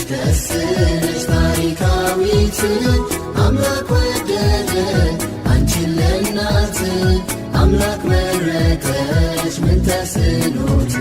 ደስ ነሽ ታሪካዊት አምላክ ወደደ አንቺን ለእናት አምላክ መረጠሽ ምን ተስኖት